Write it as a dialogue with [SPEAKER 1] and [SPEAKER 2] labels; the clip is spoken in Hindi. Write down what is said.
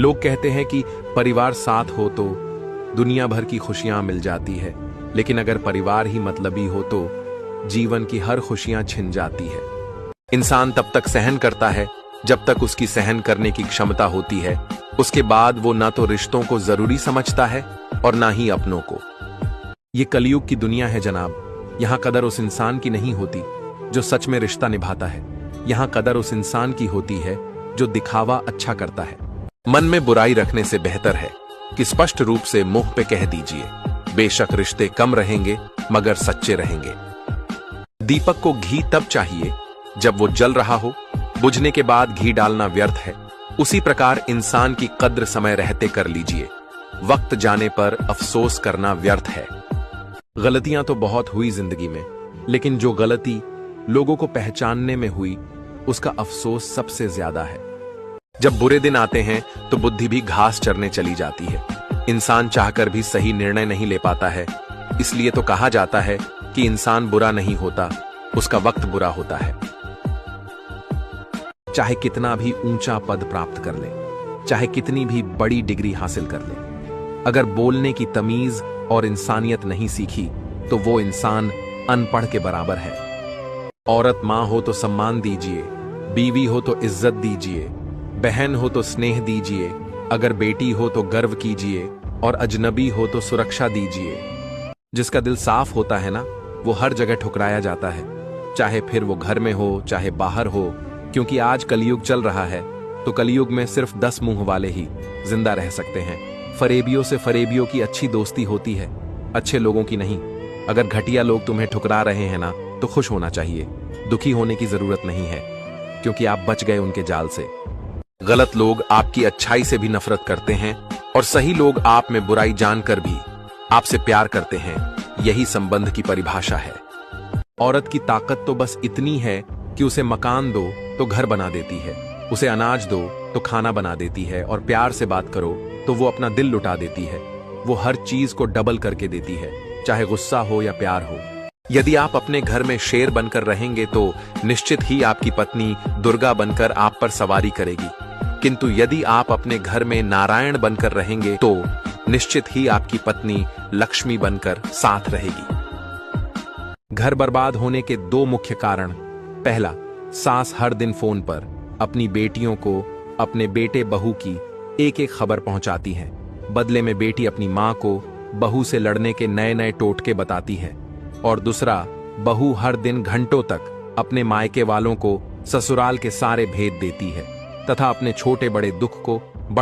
[SPEAKER 1] लोग कहते हैं कि परिवार साथ हो तो दुनिया भर की खुशियां मिल जाती है, लेकिन अगर परिवार ही मतलबी हो तो जीवन की हर खुशियां छिन जाती है। इंसान तब तक सहन करता है जब तक उसकी सहन करने की क्षमता होती है। उसके बाद वो ना तो रिश्तों को जरूरी समझता है और ना ही अपनों को। ये कलयुग की दुनिया है जनाब। यहां कदर उस इंसान की नहीं होती जो सच में रिश्ता निभाता है। यहां कदर उस इंसान की होती है जो दिखावा अच्छा करता है। मन में बुराई रखने से बेहतर है कि स्पष्ट रूप से मुंह पे कह दीजिए। बेशक रिश्ते कम रहेंगे मगर सच्चे रहेंगे। दीपक को घी तब चाहिए जब वो जल रहा हो, बुझने के बाद घी डालना व्यर्थ है। उसी प्रकार इंसान की कद्र समय रहते कर लीजिए, वक्त जाने पर अफसोस करना व्यर्थ है। गलतियां तो बहुत हुई जिंदगी में, लेकिन जो गलती लोगों को पहचानने में हुई उसका अफसोस सबसे ज्यादा है। जब बुरे दिन आते हैं तो बुद्धि भी घास चरने चली जाती है। इंसान चाहकर भी सही निर्णय नहीं ले पाता है। इसलिए तो कहा जाता है कि इंसान बुरा नहीं होता, उसका वक्त बुरा होता है। चाहे कितना भी ऊंचा पद प्राप्त कर ले, चाहे कितनी भी बड़ी डिग्री हासिल कर ले, अगर बोलने की तमीज और इंसानियत नहीं सीखी तो वो इंसान अनपढ़ के बराबर है। औरत मां हो तो सम्मान दीजिए, बीवी हो तो इज्जत दीजिए, बहन हो तो स्नेह दीजिए, अगर बेटी हो तो गर्व कीजिए और अजनबी हो तो सुरक्षा दीजिए। जिसका दिल साफ होता है ना, वो हर जगह ठुकराया जाता है, चाहे फिर वो घर में हो चाहे बाहर हो। क्योंकि आज कलयुग चल रहा है तो कलयुग में सिर्फ 10 मुंह वाले ही जिंदा रह सकते हैं। फरेबियों से फरेबियों की अच्छी दोस्ती होती है, अच्छे लोगों की नहीं। अगर घटिया लोग तुम्हें ठुकरा रहे हैं ना तो खुश होना चाहिए, दुखी होने की जरूरत नहीं है, क्योंकि आप बच गए उनके जाल से। गलत लोग आपकी अच्छाई से भी नफरत करते हैं और सही लोग आप में बुराई जानकर भी आपसे प्यार करते हैं। यही संबंध की परिभाषा है। औरत की ताकत तो बस इतनी है कि उसे मकान दो तो घर बना देती है, उसे अनाज दो तो खाना बना देती है, और प्यार से बात करो तो वो अपना दिल लुटा देती है। वो हर चीज को डबल करके देती है, चाहे गुस्सा हो या प्यार हो। यदि आप अपने घर में शेर बनकर रहेंगे तो निश्चित ही आपकी पत्नी दुर्गा बनकर आप पर सवारी करेगी, किंतु यदि आप अपने घर में नारायण बनकर रहेंगे तो निश्चित ही आपकी पत्नी लक्ष्मी बनकर साथ रहेगी। घर बर्बाद होने के 2 मुख्य कारण। पहला, सास हर दिन फोन पर अपनी बेटियों को अपने बेटे बहू की एक एक खबर पहुंचाती है। बदले में बेटी अपनी मां को बहू से लड़ने के नए नए टोटके बताती है। और दूसरा, बहू हर दिन घंटों तक अपने मायके वालों को ससुराल के सारे भेद देती है तथा अपने छोटे बड़े दुख को